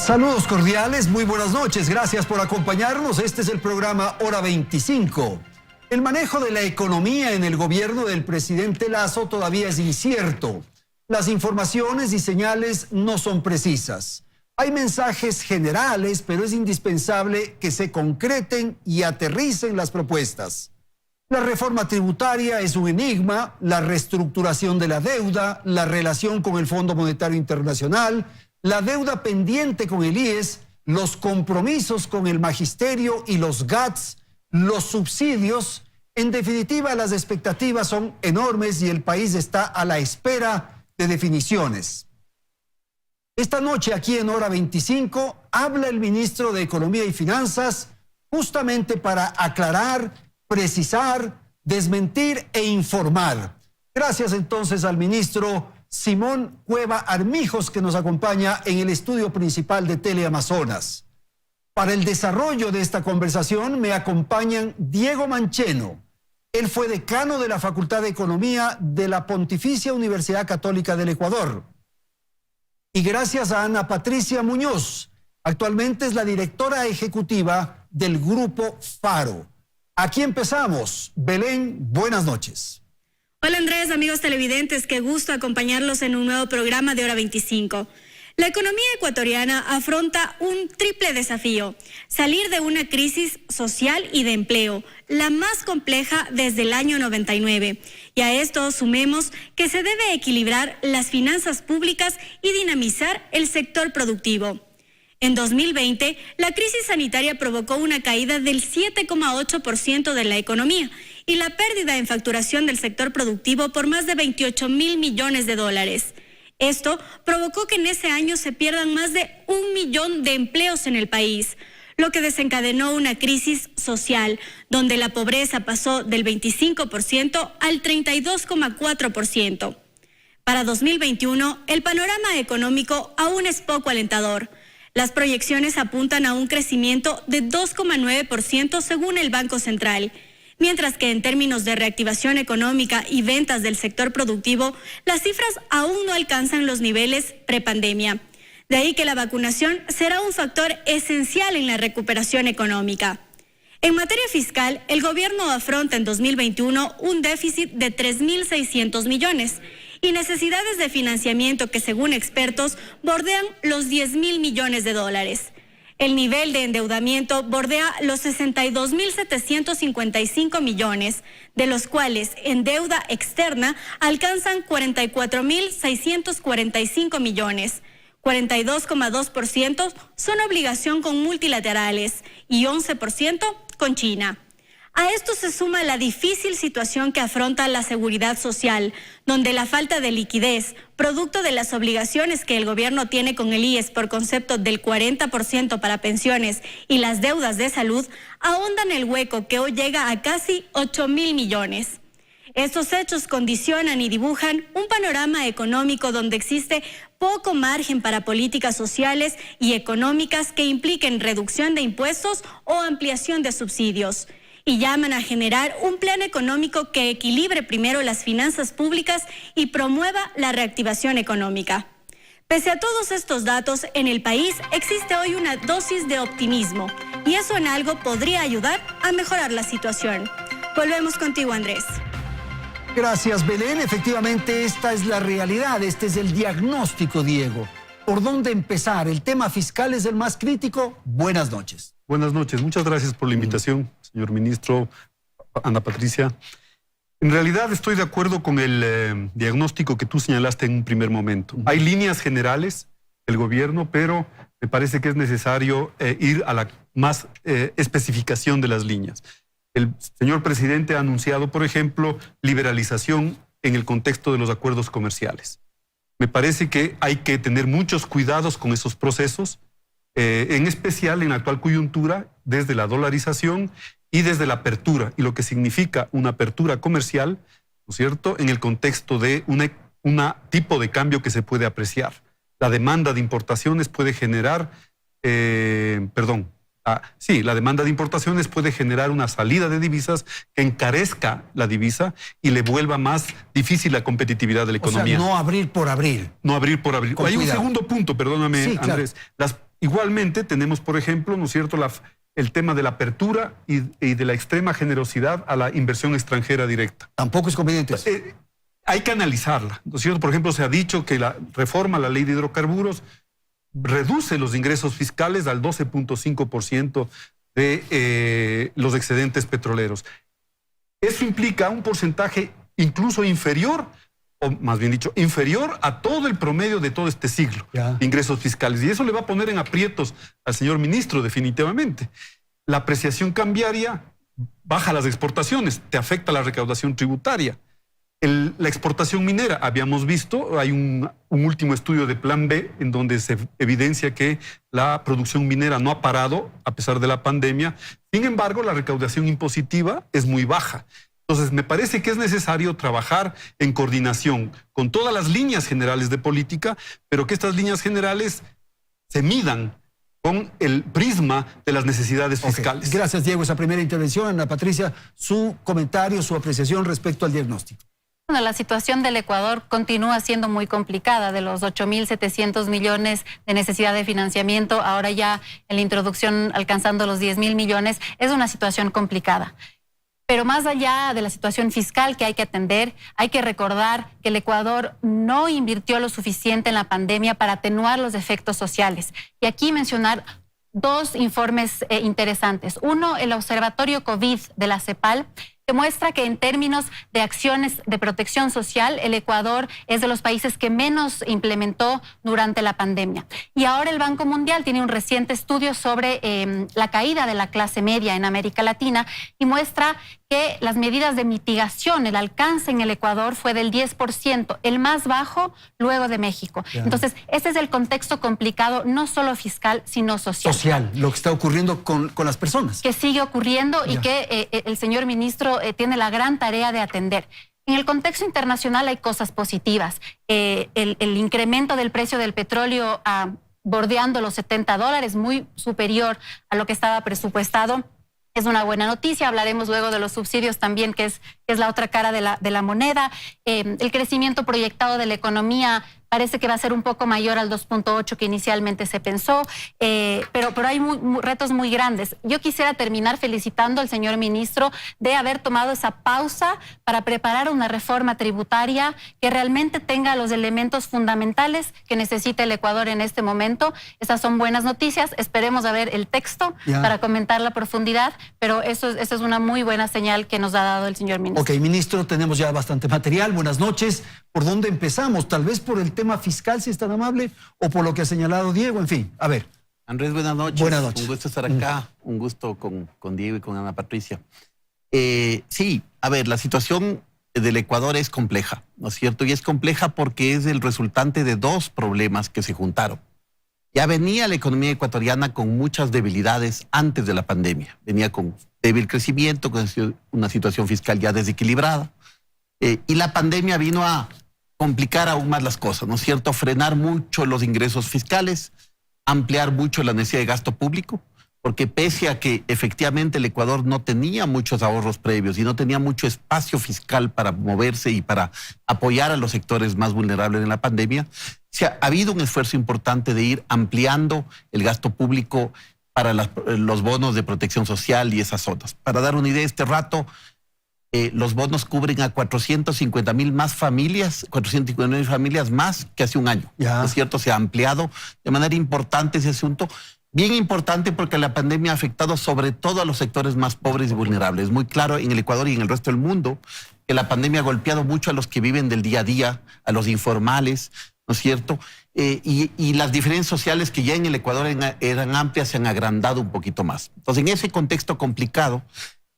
Saludos cordiales, muy buenas noches, gracias por acompañarnos. Este es el programa Hora 25. El manejo de la economía en el gobierno del presidente Lasso todavía es incierto. Las informaciones y señales no son precisas. Hay mensajes generales, pero es indispensable que se concreten y aterricen las propuestas. La reforma tributaria es un enigma, la reestructuración de la deuda, la relación con el Fondo Monetario Internacional, la deuda pendiente con el IES, los compromisos con el magisterio y los GATS, los subsidios. En definitiva, las expectativas son enormes y el país está a la espera de definiciones. Esta noche aquí en Hora 25 habla el ministro de Economía y Finanzas justamente para aclarar, precisar, desmentir e informar. Gracias entonces al ministro Simón Cueva Armijos, que nos acompaña en el estudio principal de Teleamazonas. Para el desarrollo de esta conversación me acompañan Diego Mancheno. Él fue decano de la Facultad de Economía de la Pontificia Universidad Católica del Ecuador. Y gracias a Ana Patricia Muñoz, actualmente es la directora ejecutiva del Grupo Faro. Aquí empezamos. Belén, buenas noches. Hola Andrés, amigos televidentes, qué gusto acompañarlos en un nuevo programa de Hora 25. La economía ecuatoriana afronta un triple desafío: salir de una crisis social y de empleo, la más compleja desde el año 99. Y a esto sumemos que se debe equilibrar las finanzas públicas y dinamizar el sector productivo. En 2020, la crisis sanitaria provocó una caída del 7,8% de la economía y la pérdida en facturación del sector productivo por más de 28.000 millones de dólares. Esto provocó que en ese año se pierdan más de 1 millón de empleos en el país, lo que desencadenó una crisis social, donde la pobreza pasó del 25% al 32,4%. Para 2021, el panorama económico aún es poco alentador. Las proyecciones apuntan a un crecimiento de 2,9% según el Banco Central, mientras que en términos de reactivación económica y ventas del sector productivo, las cifras aún no alcanzan los niveles prepandemia. De ahí que la vacunación será un factor esencial en la recuperación económica. En materia fiscal, el gobierno afronta en 2021 un déficit de 3.600 millones y necesidades de financiamiento que, según expertos, bordean los 10.000 millones de dólares. El nivel de endeudamiento bordea los 62.755 millones, de los cuales en deuda externa alcanzan 44.645 millones. 42,2% son obligación con multilaterales y 11% con China. A esto se suma la difícil situación que afronta la seguridad social, donde la falta de liquidez, producto de las obligaciones que el gobierno tiene con el IES por concepto del 40% para pensiones y las deudas de salud, ahondan el hueco que hoy llega a casi 8.000 millones. Estos hechos condicionan y dibujan un panorama económico donde existe poco margen para políticas sociales y económicas que impliquen reducción de impuestos o ampliación de subsidios, y llaman a generar un plan económico que equilibre primero las finanzas públicas y promueva la reactivación económica. Pese a todos estos datos, en el país existe hoy una dosis de optimismo, y eso en algo podría ayudar a mejorar la situación. Volvemos contigo, Andrés. Gracias, Belén. Efectivamente, esta es la realidad, este es el diagnóstico, Diego. ¿Por dónde empezar? ¿El tema fiscal es el más crítico? Buenas noches. Buenas noches, muchas gracias por la invitación, señor ministro, Ana Patricia. En realidad estoy de acuerdo con el diagnóstico que tú señalaste en un primer momento. Hay líneas generales del gobierno, pero me parece que es necesario ir a la más especificación de las líneas. El señor presidente ha anunciado, por ejemplo, liberalización en el contexto de los acuerdos comerciales. Me parece que hay que tener muchos cuidados con esos procesos, en especial en la actual coyuntura, desde la dolarización y desde la apertura, y lo que significa una apertura comercial, ¿no es cierto?, en el contexto de un tipo de cambio que se puede apreciar. La demanda de importaciones puede generar, la demanda de importaciones puede generar una salida de divisas que encarezca la divisa y le vuelva más difícil la competitividad de la economía. O sea, no abrir por abrir. No abrir por abrir. Hay un segundo punto, perdóname, sí, Andrés. Claro. igualmente tenemos, por ejemplo, ¿no es cierto?, el tema de la apertura y de la extrema generosidad a la inversión extranjera directa. Tampoco es conveniente. Hay que analizarla, ¿no es cierto? Por ejemplo, se ha dicho que la reforma a la ley de hidrocarburos reduce los ingresos fiscales al 12.5% de los excedentes petroleros. Eso implica un porcentaje incluso inferior, o más bien dicho, inferior a todo el promedio de todo este siglo de ingresos fiscales. Y eso le va a poner en aprietos al señor ministro, definitivamente. La apreciación cambiaria baja las exportaciones, te afecta la recaudación tributaria. La exportación minera, habíamos visto, hay un último estudio de Plan B en donde se evidencia que la producción minera no ha parado a pesar de la pandemia. Sin embargo, la recaudación impositiva es muy baja. Entonces, me parece que es necesario trabajar en coordinación con todas las líneas generales de política, pero que estas líneas generales se midan con el prisma de las necesidades fiscales. Gracias, Diego. Esa primera intervención. Ana Patricia, su comentario, su apreciación respecto al diagnóstico. Bueno, la situación del Ecuador continúa siendo muy complicada. De los 8.700 millones de necesidad de financiamiento, ahora ya en la introducción alcanzando los 10.000 millones, es una situación complicada. Pero más allá de la situación fiscal que hay que atender, hay que recordar que el Ecuador no invirtió lo suficiente en la pandemia para atenuar los efectos sociales. Y aquí mencionar dos informes interesantes. Uno, el Observatorio COVID de la CEPAL, que muestra que en términos de acciones de protección social, el Ecuador es de los países que menos implementó durante la pandemia. Y ahora el Banco Mundial tiene un reciente estudio sobre la caída de la clase media en América Latina y muestra que las medidas de mitigación, el alcance en el Ecuador fue del 10%, el más bajo luego de México. Entonces, ese es el contexto complicado, no solo fiscal, sino social. Social, lo que está ocurriendo con las personas. Que sigue ocurriendo y que el señor ministro tiene la gran tarea de atender. En el contexto internacional hay cosas positivas. El incremento del precio del petróleo bordeando los $70, muy superior a lo que estaba presupuestado. Es una buena noticia. Hablaremos luego de los subsidios también, que es la otra cara de la moneda. El crecimiento proyectado de la economía parece que va a ser un poco mayor al 2.8 que inicialmente se pensó, pero hay retos muy grandes. Yo quisiera terminar felicitando al señor ministro de haber tomado esa pausa para preparar una reforma tributaria que realmente tenga los elementos fundamentales que necesita el Ecuador en este momento. Esas son buenas noticias. Esperemos a ver el texto para comentar la profundidad, pero eso es una muy buena señal que nos ha dado el señor ministro. Ok, ministro, tenemos ya bastante material. Buenas noches. ¿Por dónde empezamos? Tal vez por el tema fiscal, si es tan amable, o por lo que ha señalado Diego, en fin, a ver. Andrés, buenas noches. Buenas noches. Un gusto estar acá, un gusto con Diego y con Ana Patricia. Sí, a ver, la situación del Ecuador es compleja, ¿no es cierto? Y es compleja porque es el resultante de dos problemas que se juntaron. Ya venía la economía ecuatoriana con muchas debilidades antes de la pandemia. Venía con débil crecimiento, con una situación fiscal ya desequilibrada. Y la pandemia vino a complicar aún más las cosas, ¿no es cierto? Frenar mucho los ingresos fiscales, ampliar mucho la necesidad de gasto público, porque pese a que efectivamente el Ecuador no tenía muchos ahorros previos y no tenía mucho espacio fiscal para moverse y para apoyar a los sectores más vulnerables en la pandemia, ha habido un esfuerzo importante de ir ampliando el gasto público para los bonos de protección social y esas zonas. Para dar una idea, este rato los bonos cubren a 450.000 más familias, 450.000 familias más que hace un año. ¿No es cierto? Se ha ampliado de manera importante ese asunto. Bien importante porque la pandemia ha afectado sobre todo a los sectores más pobres y vulnerables. Muy claro en el Ecuador y en el resto del mundo que la pandemia ha golpeado mucho a los que viven del día a día, a los informales, ¿no es cierto? Y las diferencias sociales que ya en el Ecuador eran amplias se han agrandado un poquito más. Entonces, en ese contexto complicado,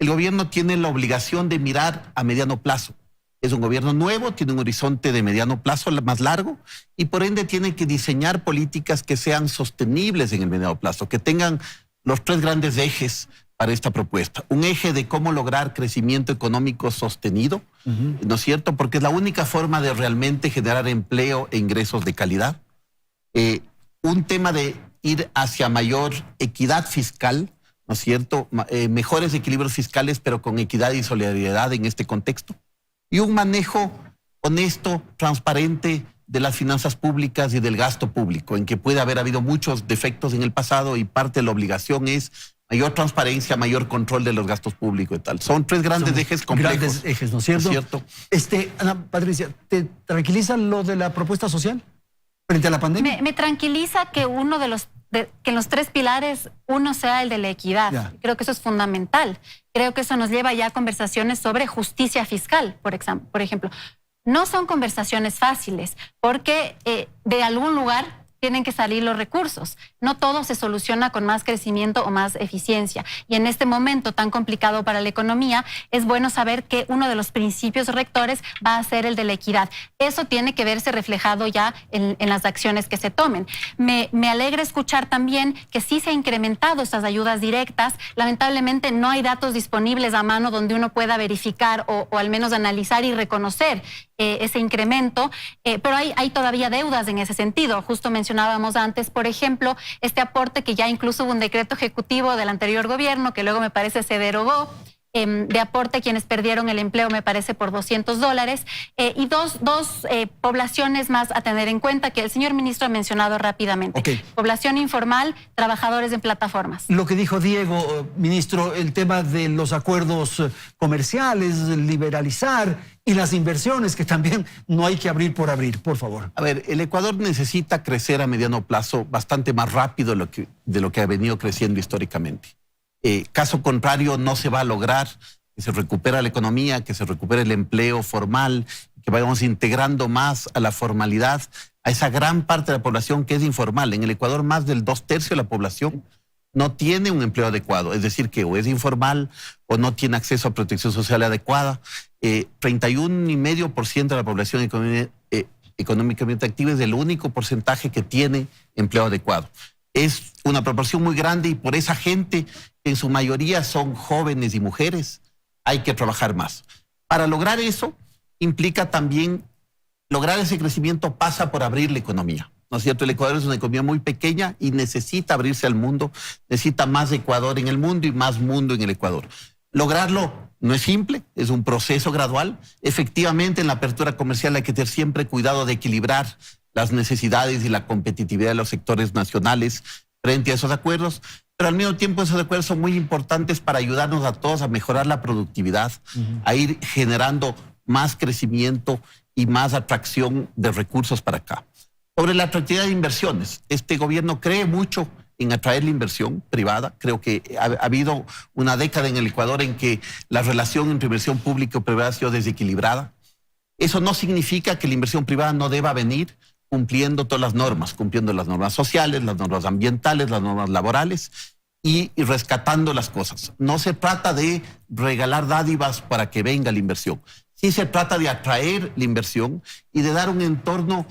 el gobierno tiene la obligación de mirar a mediano plazo. Es un gobierno nuevo, tiene un horizonte de mediano plazo más largo y por ende tiene que diseñar políticas que sean sostenibles en el mediano plazo, que tengan los tres grandes ejes para esta propuesta. Un eje de cómo lograr crecimiento económico sostenido, ¿no es cierto? Porque es la única forma de realmente generar empleo e ingresos de calidad. Un tema de ir hacia mayor equidad fiscal, ¿no es cierto? Mejores equilibrios fiscales, pero con equidad y solidaridad en este contexto. Y un manejo honesto, transparente de las finanzas públicas y del gasto público, en que puede haber habido muchos defectos en el pasado y parte de la obligación es mayor transparencia, mayor control de los gastos públicos y tal. Son tres grandes ejes complejos. Grandes ejes, ¿no es cierto? ¿No es cierto? Ana Patricia, ¿te tranquiliza lo de la propuesta social frente a la pandemia? Me tranquiliza que que en los tres pilares uno sea el de la equidad. Ya. Creo que eso es fundamental. Creo que eso nos lleva ya a conversaciones sobre justicia fiscal, por ejemplo. No son conversaciones fáciles porque de algún lugar tienen que salir los recursos. No todo se soluciona con más crecimiento o más eficiencia. Y en este momento tan complicado para la economía, es bueno saber que uno de los principios rectores va a ser el de la equidad. Eso tiene que verse reflejado ya en las acciones que se tomen. Me alegra escuchar también que sí se han incrementado estas ayudas directas. Lamentablemente no hay datos disponibles a mano donde uno pueda verificar o al menos analizar y reconocer ese incremento, pero hay todavía deudas en ese sentido. Justo mencionábamos antes, por ejemplo, este aporte que ya incluso hubo un decreto ejecutivo del anterior gobierno, que luego me parece se derogó, de aporte a quienes perdieron el empleo, me parece por $200, y dos poblaciones más a tener en cuenta que el señor ministro ha mencionado rápidamente. Okay. Población informal, trabajadores en plataformas. Lo que dijo Diego, ministro, el tema de los acuerdos comerciales, liberalizar y las inversiones, que también no hay que abrir por abrir, por favor. A ver, el Ecuador necesita crecer a mediano plazo bastante más rápido de lo que ha venido creciendo históricamente. Caso contrario, no se va a lograr que se recupere la economía, que se recupere el empleo formal, que vayamos integrando más a la formalidad a esa gran parte de la población que es informal. En el Ecuador, más del 2/3 de la población no tiene un empleo adecuado, es decir, que o es informal o no tiene acceso a protección social adecuada. 31,5% de la población económicamente activa es el único porcentaje que tiene empleo adecuado. Es una proporción muy grande y por esa gente, que en su mayoría son jóvenes y mujeres, hay que trabajar más. Para lograr eso, implica también, lograr ese crecimiento pasa por abrir la economía. ¿No es cierto? El Ecuador es una economía muy pequeña y necesita abrirse al mundo, necesita más Ecuador en el mundo y más mundo en el Ecuador. Lograrlo no es simple, es un proceso gradual. Efectivamente, en la apertura comercial hay que tener siempre cuidado de equilibrar las necesidades y la competitividad de los sectores nacionales frente a esos acuerdos, pero al mismo tiempo esos acuerdos son muy importantes para ayudarnos a todos a mejorar la productividad, a ir generando más crecimiento y más atracción de recursos para acá. Sobre la atractividad de inversiones, este gobierno cree mucho en atraer la inversión privada. Creo que ha habido una década en el Ecuador en que la relación entre inversión pública y privada ha sido desequilibrada. Eso no significa que la inversión privada no deba venir cumpliendo todas las normas, cumpliendo las normas sociales, las normas ambientales, las normas laborales y rescatando las cosas. No se trata de regalar dádivas para que venga la inversión. Sí se trata de atraer la inversión y de dar un entorno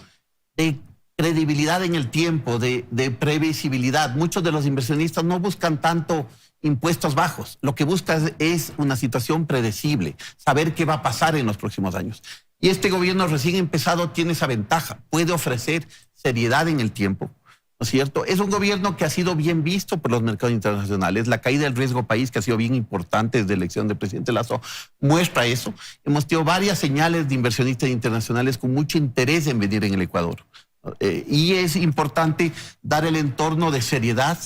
de credibilidad en el tiempo, de previsibilidad. Muchos de los inversionistas no buscan tanto impuestos bajos. Lo que buscan es una situación predecible, saber qué va a pasar en los próximos años. Y este gobierno recién empezado tiene esa ventaja, puede ofrecer seriedad en el tiempo, ¿no es cierto? Es un gobierno que ha sido bien visto por los mercados internacionales. La caída del riesgo país, que ha sido bien importante desde la elección del presidente Lasso, muestra eso. Hemos tenido varias señales de inversionistas internacionales con mucho interés en venir en el Ecuador. Y es importante dar el entorno de seriedad,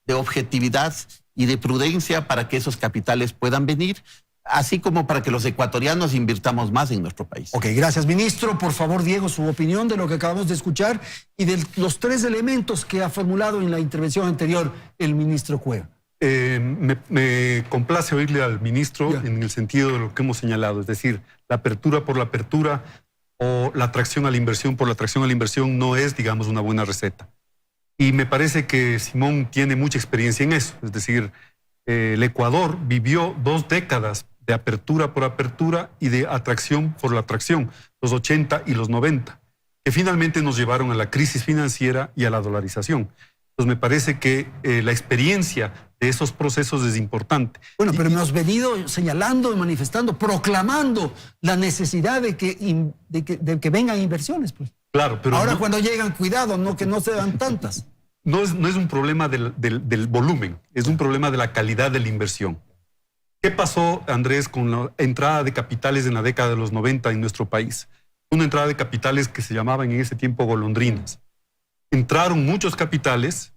de objetividad y de prudencia para que esos capitales puedan venir, así como para que los ecuatorianos invirtamos más en nuestro país. Ok, gracias, ministro. Por favor, Diego, su opinión de lo que acabamos de escuchar y de los tres elementos que ha formulado en la intervención anterior el ministro Cueva. Me complace oírle al ministro en el sentido de lo que hemos señalado, es decir, la apertura por la apertura o la atracción a la inversión por la atracción a la inversión no es, digamos, una buena receta. Y me parece que Simón tiene mucha experiencia en eso, es decir, el Ecuador vivió 2 décadas de apertura por apertura y de atracción por la atracción, los 80 y los 90, que finalmente nos llevaron a la crisis financiera y a la dolarización. Entonces me parece que la experiencia de esos procesos es importante. Bueno, pero hemos venido señalando, manifestando, proclamando la necesidad de que vengan inversiones, pues. Claro, pero ahora no, cuando llegan, cuidado, no que no se dan tantas. No es un problema del volumen, es un problema de la calidad de la inversión. ¿Qué pasó, Andrés, con la entrada de capitales en la década de los 90 en nuestro país? una entrada de capitales que se llamaban en ese tiempo golondrinas. Entraron muchos capitales,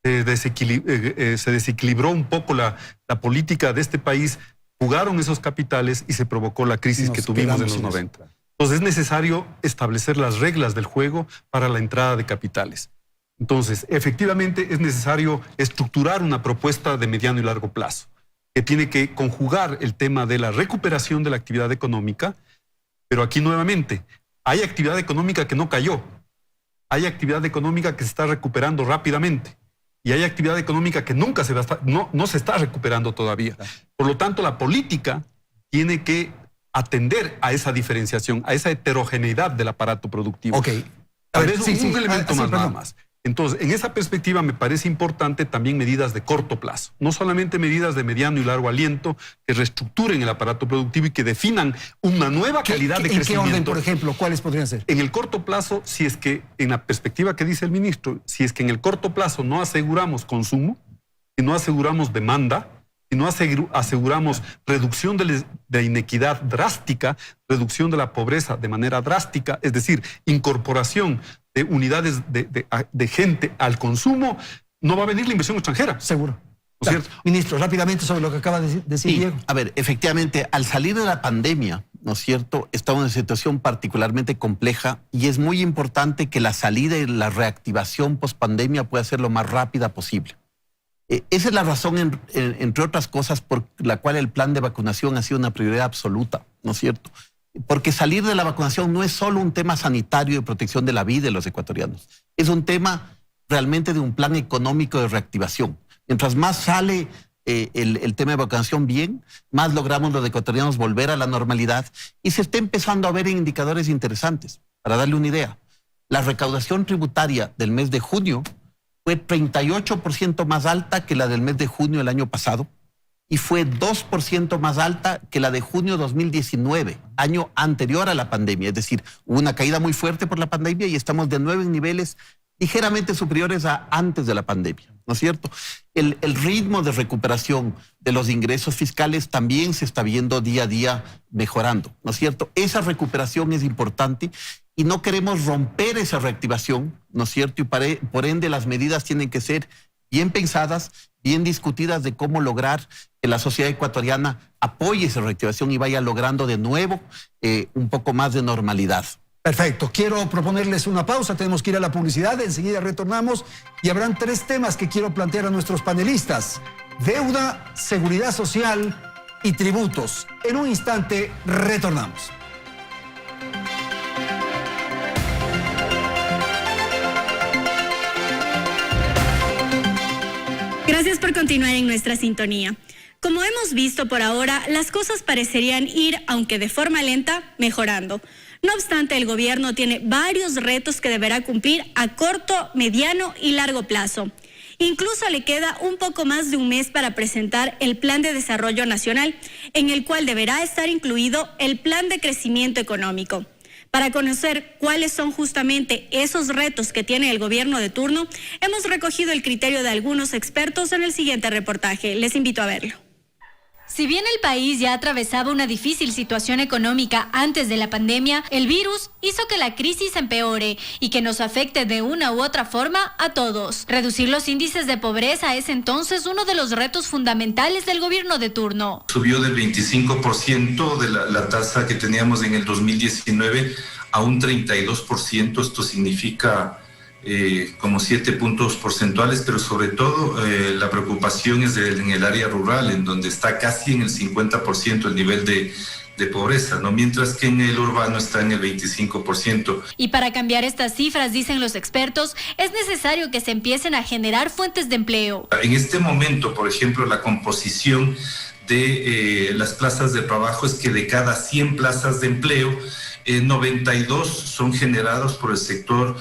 se desequilibró un poco la política de este país, jugaron esos capitales y se provocó la crisis que tuvimos en los 90. Entonces es necesario establecer las reglas del juego para la entrada de capitales. Entonces, efectivamente es necesario estructurar una propuesta de mediano y largo plazo, que tiene que conjugar el tema de la recuperación de la actividad económica, pero aquí nuevamente, hay actividad económica que no cayó, hay actividad económica que se está recuperando rápidamente y hay actividad económica que nunca no se está recuperando todavía. Por lo tanto, la política tiene que atender a esa diferenciación, a esa heterogeneidad del aparato productivo. Ok. Tal vez un elemento más, nada más. Entonces, en esa perspectiva me parece importante también medidas de corto plazo, no solamente medidas de mediano y largo aliento que reestructuren el aparato productivo y que definan una nueva calidad de crecimiento. ¿En qué orden, por ejemplo? ¿Cuáles podrían ser? En el corto plazo, si es que, en la perspectiva que dice el ministro, si es que en el corto plazo no aseguramos consumo, si no aseguramos demanda, si no aseguramos reducción de la inequidad drástica, reducción de la pobreza de manera drástica, es decir, incorporación de unidades de gente al consumo, no va a venir la inversión extranjera. Seguro. ¿No es cierto? Ministro, rápidamente sobre lo que acaba de decir Sí, Diego. a ver, efectivamente, al salir de la pandemia, ¿no es cierto?, estamos en una situación particularmente compleja y es muy importante que la salida y la reactivación post-pandemia pueda ser lo más rápida posible. Esa es la razón, entre otras cosas, por la cual el plan de vacunación ha sido una prioridad absoluta, ¿no es cierto? Porque salir de la vacunación no es solo un tema sanitario de protección de la vida de los ecuatorianos, es un tema realmente de un plan económico de reactivación. Mientras más sale el tema de vacunación bien, más logramos los ecuatorianos volver a la normalidad y se está empezando a ver indicadores interesantes. Para darle una idea, la recaudación tributaria del mes de junio fue 38% más alta que la del mes de junio del año pasado y fue 2% más alta que la de junio 2019, año anterior a la pandemia. Es decir, hubo una caída muy fuerte por la pandemia y estamos de nuevo en niveles ligeramente superiores a antes de la pandemia, ¿no es cierto? El ritmo de recuperación de los ingresos fiscales también se está viendo día a día mejorando, ¿no es cierto? Esa recuperación es importante y no queremos romper esa reactivación, ¿no es cierto? Y por ende las medidas tienen que ser bien pensadas, bien discutidas de cómo lograr que la sociedad ecuatoriana apoye esa reactivación y vaya logrando de nuevo un poco más de normalidad. Perfecto. Quiero proponerles una pausa. Tenemos que ir a la publicidad. Enseguida retornamos y habrán 3 temas que quiero plantear a nuestros panelistas: deuda, seguridad social y tributos. En un instante retornamos. Gracias por continuar en nuestra sintonía. Como hemos visto por ahora, las cosas parecerían ir, aunque de forma lenta, mejorando. No obstante, el gobierno tiene varios retos que deberá cumplir a corto, mediano y largo plazo. Incluso le queda un poco más de un mes para presentar el Plan de Desarrollo Nacional, en el cual deberá estar incluido el Plan de Crecimiento Económico. Para conocer cuáles son justamente esos retos que tiene el gobierno de turno, hemos recogido el criterio de algunos expertos en el siguiente reportaje. Les invito a verlo. Si bien el país ya atravesaba una difícil situación económica antes de la pandemia, el virus hizo que la crisis empeore y que nos afecte de una u otra forma a todos. Reducir los índices de pobreza es entonces uno de los retos fundamentales del gobierno de turno. Subió del 25% de la tasa que teníamos en el 2019 a un 32%. Esto significa como 7 puntos porcentuales, pero sobre todo la preocupación es en el área rural, en donde está casi en el 50% el nivel de pobreza, ¿no? Mientras que en el urbano está en el 25%. Y para cambiar estas cifras, dicen los expertos, es necesario que se empiecen a generar fuentes de empleo. En este momento, por ejemplo, la composición de las plazas de trabajo es que de cada 100 plazas de empleo, 92 son generados por el sector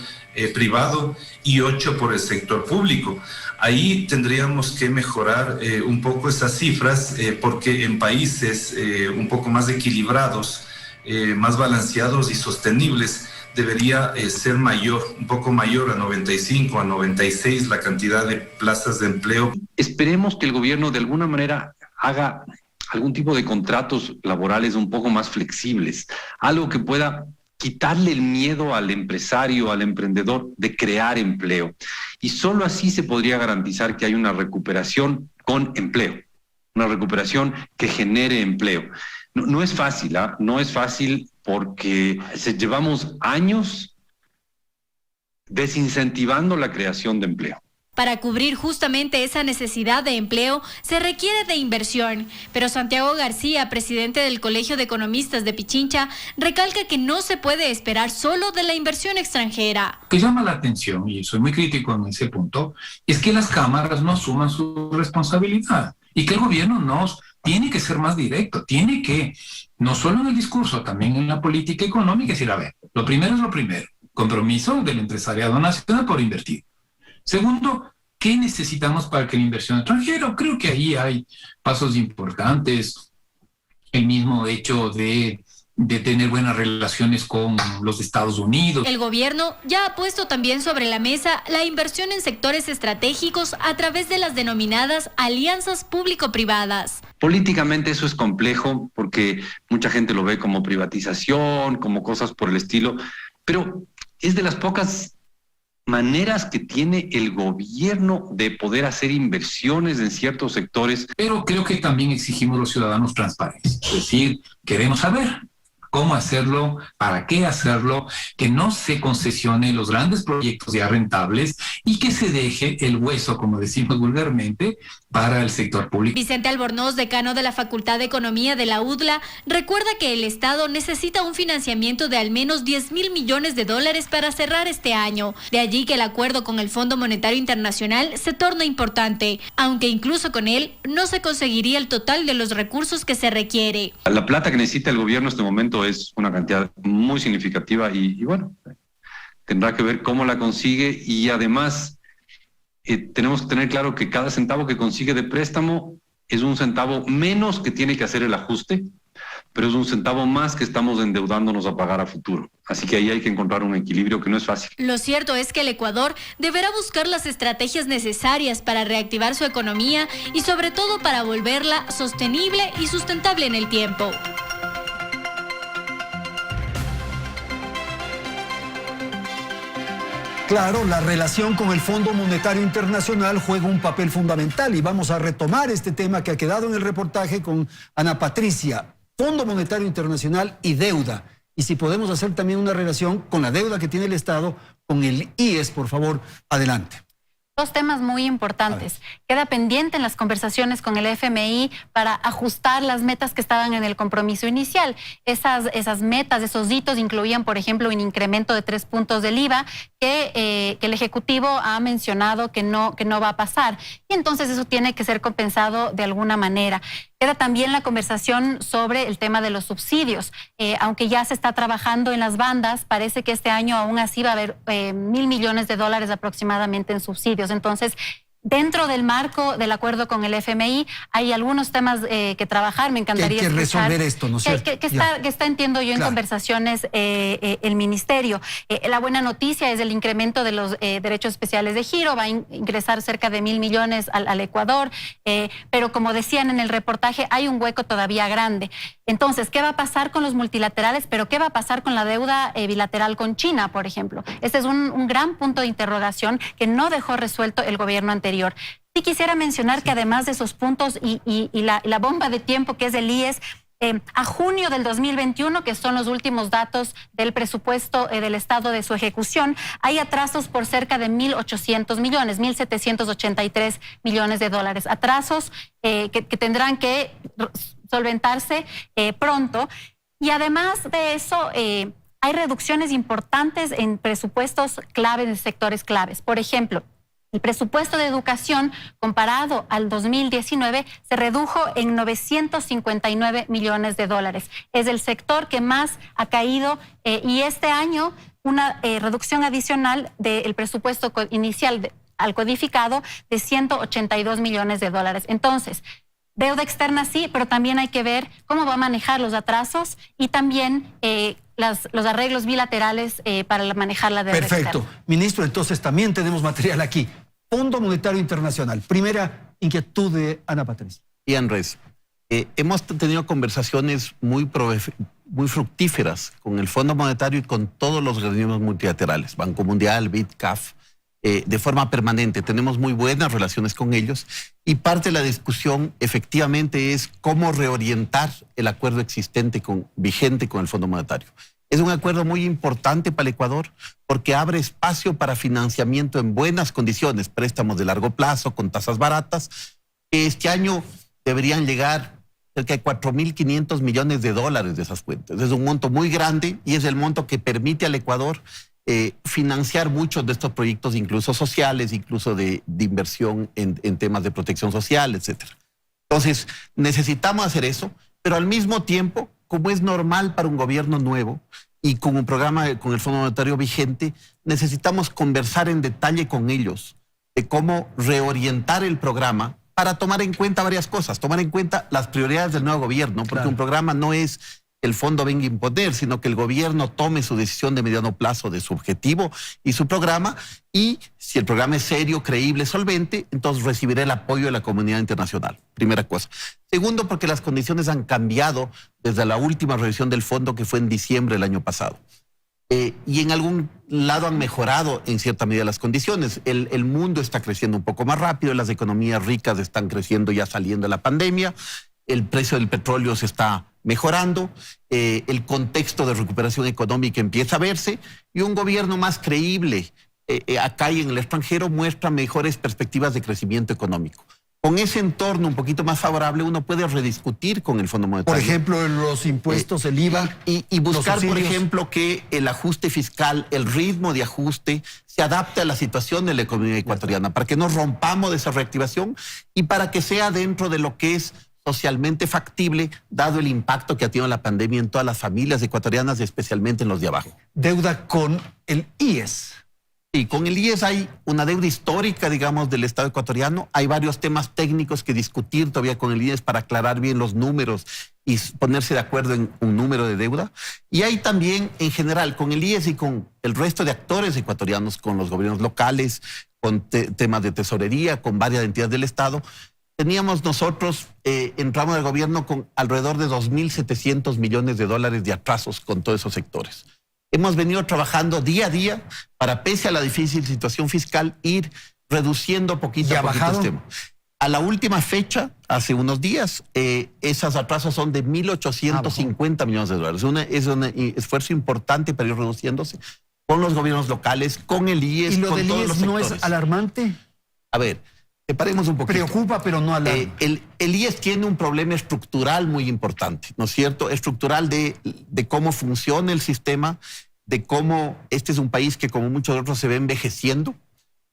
privado y 8 por el sector público. Ahí tendríamos que mejorar un poco esas cifras porque en países un poco más equilibrados, más balanceados y sostenibles, debería ser mayor, un poco mayor, a 95, a 96 la cantidad de plazas de empleo. Esperemos que el gobierno de alguna manera haga algún tipo de contratos laborales un poco más flexibles, algo que pueda quitarle el miedo al empresario, al emprendedor de crear empleo. Y solo así se podría garantizar que hay una recuperación con empleo, una recuperación que genere empleo. No es fácil, ¿eh? No es fácil porque llevamos años desincentivando la creación de empleo. Para cubrir justamente esa necesidad de empleo se requiere de inversión, pero Santiago García, presidente del Colegio de Economistas de Pichincha, recalca que no se puede esperar solo de la inversión extranjera. Lo que llama la atención, y soy muy crítico en ese punto, es que las cámaras no asuman su responsabilidad y que el gobierno tiene que ser más directo, tiene que, no solo en el discurso, también en la política económica, decir, a ver, lo primero es lo primero, compromiso del empresariado nacional por invertir. Segundo, ¿qué necesitamos para que la inversión extranjera? Creo que ahí hay pasos importantes. El mismo hecho de tener buenas relaciones con los Estados Unidos. El gobierno ya ha puesto también sobre la mesa la inversión en sectores estratégicos a través de las denominadas alianzas público-privadas. Políticamente eso es complejo porque mucha gente lo ve como privatización, como cosas por el estilo, pero es de las pocas maneras que tiene el gobierno de poder hacer inversiones en ciertos sectores. Pero creo que también exigimos a los ciudadanos transparencia. Es decir, queremos saber cómo hacerlo, para qué hacerlo, que no se concesione los grandes proyectos ya rentables y que se deje el hueso, como decimos vulgarmente, para el sector público. Vicente Albornoz, decano de la Facultad de Economía de la UDLA, recuerda que el Estado necesita un financiamiento de al menos 10.000 millones de dólares para cerrar este año. De allí que el acuerdo con el Fondo Monetario Internacional se torna importante, aunque incluso con él no se conseguiría el total de los recursos que se requiere. La plata que necesita el gobierno en este momento es una cantidad muy significativa y bueno, tendrá que ver cómo la consigue y además tenemos que tener claro que cada centavo que consigue de préstamo es un centavo menos que tiene que hacer el ajuste, pero es un centavo más que estamos endeudándonos a pagar a futuro. Así que ahí hay que encontrar un equilibrio que no es fácil. Lo cierto es que el Ecuador deberá buscar las estrategias necesarias para reactivar su economía y sobre todo para volverla sostenible y sustentable en el tiempo. Claro, la relación con el Fondo Monetario Internacional juega un papel fundamental y vamos a retomar este tema que ha quedado en el reportaje con Ana Patricia. Fondo Monetario Internacional y deuda. Y si podemos hacer también una relación con la deuda que tiene el Estado con el IES, por favor, adelante. Dos temas muy importantes. Queda pendiente en las conversaciones con el FMI para ajustar las metas que estaban en el compromiso inicial. Esas metas, esos hitos incluían, por ejemplo, un incremento de 3 puntos del IVA que el Ejecutivo ha mencionado que no va a pasar. Y entonces eso tiene que ser compensado de alguna manera. Queda también la conversación sobre el tema de los subsidios. Aunque ya se está trabajando en las bandas, parece que este año aún así va a haber 1.000 millones de dólares aproximadamente en subsidios. Entonces, dentro del marco del acuerdo con el FMI, hay algunos temas que trabajar. Me encantaría que resolver esto, ¿no es cierto? Que está, entiendo yo, en conversaciones el Ministerio. La buena noticia es el incremento de los derechos especiales de giro. Va a ingresar cerca de 1.000 millones al Ecuador. Pero como decían en el reportaje, hay un hueco todavía grande. Entonces, ¿qué va a pasar con los multilaterales? Pero ¿qué va a pasar con la deuda bilateral con China, por ejemplo? Este es un gran punto de interrogación que no dejó resuelto el gobierno anterior. Sí quisiera mencionar que además de esos puntos y la bomba de tiempo que es el IES, a junio del 2021, que son los últimos datos del presupuesto del Estado de su ejecución, hay atrasos por cerca de 1.800 millones, 1.783 millones de dólares. Atrasos que tendrán que solventarse pronto. Y además de eso, hay reducciones importantes en presupuestos claves, en sectores claves. Por ejemplo, el presupuesto de educación comparado al 2019 se redujo en 959 millones de dólares. Es el sector que más ha caído y este año una reducción adicional del presupuesto inicial al codificado de 182 millones de dólares. Entonces, deuda externa sí, pero también hay que ver cómo va a manejar los atrasos y también los arreglos bilaterales para manejar la deuda externa. Perfecto. Ministro, entonces también tenemos material aquí. Fondo Monetario Internacional. Primera inquietud de Ana Patricia. Y Andrés, Hemos tenido conversaciones muy fructíferas con el Fondo Monetario y con todos los organismos multilaterales, Banco Mundial, BID, CAF, de forma permanente. Tenemos muy buenas relaciones con ellos y parte de la discusión efectivamente es cómo reorientar el acuerdo existente vigente con el Fondo Monetario. Es un acuerdo muy importante para el Ecuador porque abre espacio para financiamiento en buenas condiciones, préstamos de largo plazo con tasas baratas, que este año deberían llegar cerca de 4.500 millones de dólares de esas cuentas. Es un monto muy grande y es el monto que permite al Ecuador financiar muchos de estos proyectos, incluso sociales, incluso de inversión en temas de protección social, etcétera. Entonces, necesitamos hacer eso, pero al mismo tiempo, como es normal para un gobierno nuevo y con un programa con el Fondo Monetario vigente, necesitamos conversar en detalle con ellos de cómo reorientar el programa para tomar en cuenta varias cosas, tomar en cuenta las prioridades del nuevo gobierno, porque claro, un programa no es que el fondo venga a imponer, sino que el gobierno tome su decisión de mediano plazo de su objetivo y su programa, y si el programa es serio, creíble, solvente, entonces recibirá el apoyo de la comunidad internacional. Primera cosa. Segundo, porque las condiciones han cambiado desde la última revisión del fondo, que fue en diciembre del año pasado. Y en algún lado han mejorado en cierta medida las condiciones. El mundo está creciendo un poco más rápido, las economías ricas están creciendo ya saliendo de la pandemia, el precio del petróleo se está mejorando, el contexto de recuperación económica empieza a verse y un gobierno más creíble acá y en el extranjero muestra mejores perspectivas de crecimiento económico. Con ese entorno un poquito más favorable, uno puede rediscutir con el Fondo Monetario. Por ejemplo, los impuestos, el IVA. Y buscar, por ejemplo, que el ajuste fiscal, el ritmo de ajuste, se adapte a la situación de la economía ecuatoriana, para que no rompamos de esa reactivación y para que sea dentro de lo que es socialmente factible, dado el impacto que ha tenido la pandemia en todas las familias ecuatorianas, especialmente en los de abajo. Deuda con el IES. Y con el IES hay una deuda histórica, digamos, del Estado ecuatoriano. Hay varios temas técnicos que discutir todavía con el IES para aclarar bien los números y ponerse de acuerdo en un número de deuda. Y hay también, en general, con el IES y con el resto de actores ecuatorianos, con los gobiernos locales, con temas de tesorería, con varias entidades del Estado, teníamos nosotros, entramos al gobierno con alrededor de 2.700 millones de dólares de atrasos con todos esos sectores. Hemos venido trabajando día a día para, pese a la difícil situación fiscal, ir reduciendo poquito a poquito este tema. A la última fecha, hace unos días, esos atrasos son de 1.850 millones de dólares. Es un esfuerzo importante para ir reduciéndose con los gobiernos locales, con el IES, ¿Y lo con del todos IES los no sectores. es alarmante? A ver, separemos un poquito. Preocupa, pero no alarma. El IES tiene un problema estructural muy importante, ¿no es cierto? Estructural de cómo funciona el sistema, de cómo este es un país que, como muchos otros, se ve envejeciendo,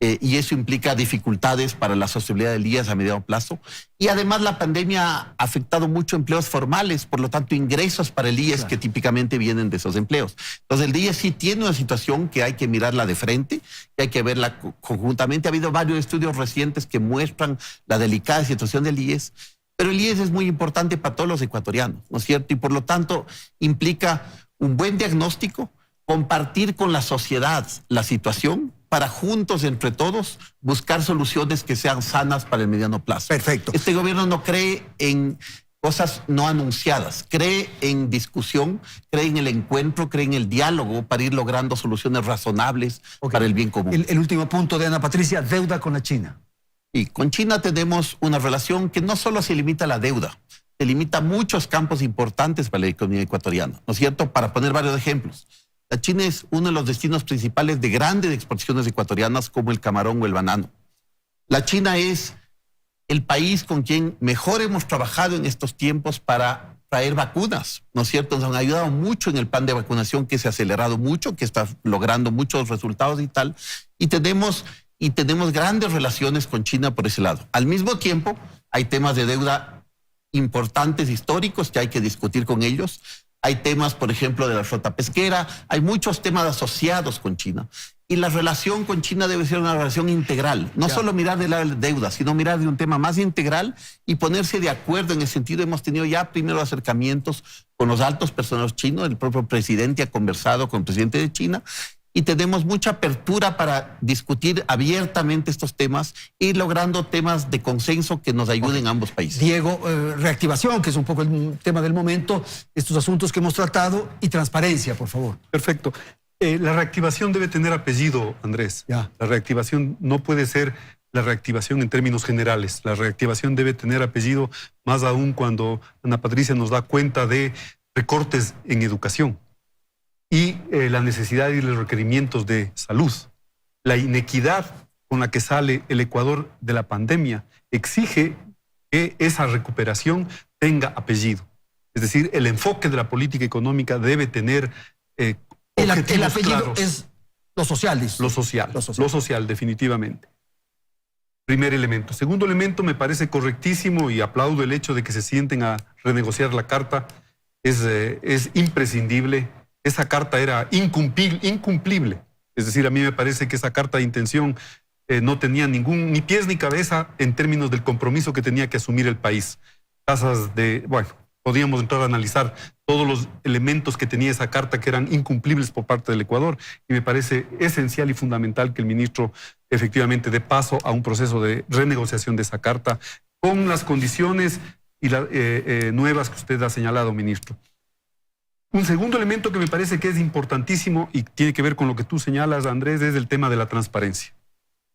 y eso implica dificultades para la sostenibilidad del IES a mediano plazo. Y además la pandemia ha afectado mucho empleos formales, por lo tanto ingresos para el IES, claro, que típicamente vienen de esos empleos. Entonces el IES sí tiene una situación que hay que mirarla de frente, que hay que verla conjuntamente. Ha habido varios estudios recientes que muestran la delicada situación del IES, pero el IES es muy importante para todos los ecuatorianos, ¿no es cierto? Y por lo tanto implica un buen diagnóstico, compartir con la sociedad la situación, para juntos, entre todos, buscar soluciones que sean sanas para el mediano plazo. Perfecto. Este gobierno no cree en cosas no anunciadas, cree en discusión, cree en el encuentro, cree en el diálogo para ir logrando soluciones razonables para el bien común. El último punto de Ana Patricia, deuda con la China. Y con China tenemos una relación que no solo se limita a la deuda, se limita a muchos campos importantes para la economía ecuatoriana, ¿no es cierto? Para poner varios ejemplos. La China es uno de los destinos principales de grandes exportaciones ecuatorianas como el camarón o el banano. La China es el país con quien mejor hemos trabajado en estos tiempos para traer vacunas, ¿no es cierto? Nos han ayudado mucho en el plan de vacunación, que se ha acelerado mucho, que está logrando muchos resultados y tal. Y tenemos grandes relaciones con China por ese lado. Al mismo tiempo, hay temas de deuda importantes, históricos, que hay que discutir con ellos. Hay temas, por ejemplo, de la flota pesquera. Hay muchos temas asociados con China. Y la relación con China debe ser una relación integral. No solo mirar de la deuda, sino mirar de un tema más integral y ponerse de acuerdo en ese sentido. Hemos tenido ya primero acercamientos con los altos personeros chinos. El propio presidente ha conversado con el presidente de China. y tenemos mucha apertura para discutir abiertamente estos temas y logrando temas de consenso que nos ayuden a ambos países. Diego, reactivación, que es un poco el tema del momento, estos asuntos que hemos tratado, y transparencia, por favor. Perfecto. La reactivación debe tener apellido, Andrés. Ya. La reactivación no puede ser la reactivación en términos generales. La reactivación debe tener apellido, más aún cuando Ana Patricia nos da cuenta de recortes en educación y la necesidad y los requerimientos de salud. La inequidad con la que sale el Ecuador de la pandemia exige que esa recuperación tenga apellido. Es decir, el enfoque de la política económica debe tener El objetivos apellido claros. es lo social, dice. Lo social, Lo social. lo social, definitivamente. Primer elemento. Segundo elemento, me parece correctísimo y aplaudo el hecho de que se sienten a renegociar la carta. Es imprescindible. Esa carta era incumplible. Es decir, a mí me parece que esa carta de intención no tenía ni pies ni cabeza en términos del compromiso que tenía que asumir el país. Tasas de, bueno, podíamos entrar a analizar todos los elementos que tenía esa carta que eran incumplibles por parte del Ecuador, y me parece esencial y fundamental que el ministro efectivamente dé paso a un proceso de renegociación de esa carta con las condiciones y nuevas que usted ha señalado, ministro. Un segundo elemento que me parece que es importantísimo y tiene que ver con lo que tú señalas, Andrés, es el tema de la transparencia.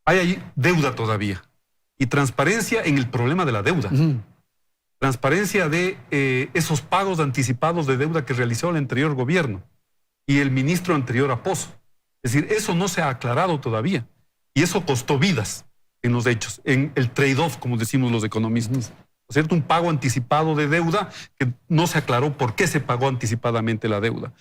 Hay ahí deuda todavía, y transparencia en el problema de la deuda. Transparencia de esos pagos anticipados de deuda que realizó el anterior gobierno y el ministro anterior a Pozo. Es decir, eso no se ha aclarado todavía, y eso costó vidas en los hechos, en el trade-off, como decimos los economistas. ¿No es cierto? Un pago anticipado de deuda que no se aclaró por qué se pagó anticipadamente la deuda.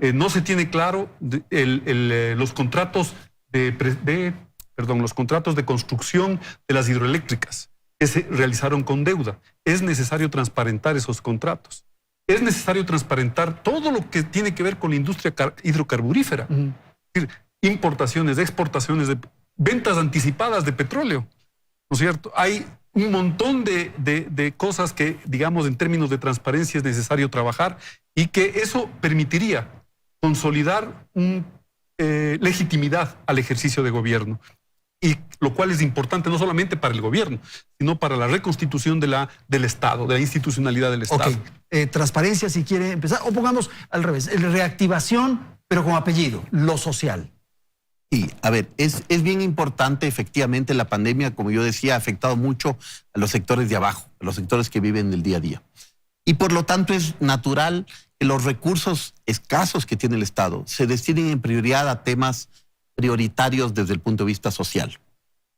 No se tiene claro los contratos los contratos de construcción de las hidroeléctricas que se realizaron con deuda. Es necesario transparentar esos contratos. Es necesario transparentar todo lo que tiene que ver con la industria hidrocarburífera. Es decir, importaciones, exportaciones, ventas anticipadas de petróleo. ¿No es cierto? Hay un montón de cosas que, digamos, en términos de transparencia es necesario trabajar, y que eso permitiría consolidar legitimidad al ejercicio de gobierno. Y lo cual es importante no solamente para el gobierno, sino para la reconstitución del Estado, de la institucionalidad del Estado. Ok, transparencia si quiere empezar, o pongamos al revés, reactivación, pero con apellido, lo social. Sí, a ver, es bien importante. Efectivamente, la pandemia, como yo decía, ha afectado mucho a los sectores de abajo, a los sectores que viven el día a día. Y por lo tanto es natural que los recursos escasos que tiene el Estado se destinen en prioridad a temas prioritarios desde el punto de vista social.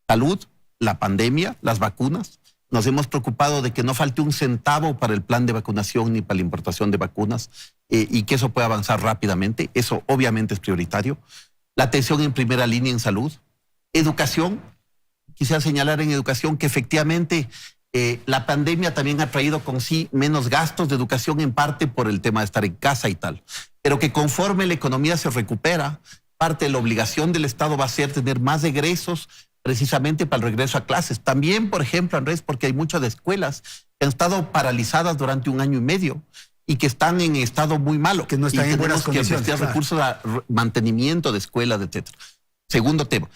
Salud, la pandemia, las vacunas. Nos hemos preocupado de que no falte un centavo para el plan de vacunación ni para la importación de vacunas, y que eso pueda avanzar rápidamente. Eso obviamente es prioritario. La atención en primera línea en salud. Educación. Quisiera señalar en educación que efectivamente la pandemia también ha traído con sí menos gastos de educación, en parte por el tema de estar en casa y tal. Pero que conforme la economía se recupera, parte de la obligación del Estado va a ser tener más egresos precisamente para el regreso a clases. También, por ejemplo, Andrés, porque hay muchas escuelas que han estado paralizadas durante 1 año y medio y que están en estado muy malo. Que no están en buenas condiciones. Que destinar recursos a mantenimiento de escuelas, etc. Segundo tema.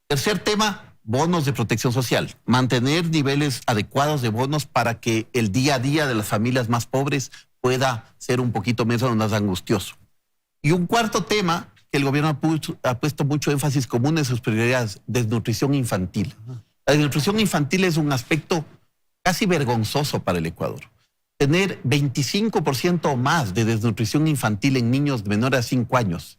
Tercer tema, bonos de protección social. Mantener niveles adecuados de bonos para que el día a día de las familias más pobres pueda ser un poquito menos angustioso. Y un cuarto tema, que el gobierno ha puesto mucho énfasis común en sus prioridades: desnutrición infantil. La desnutrición infantil es un aspecto casi vergonzoso para el Ecuador. Tener 25% o más de desnutrición infantil en niños menores a 5 años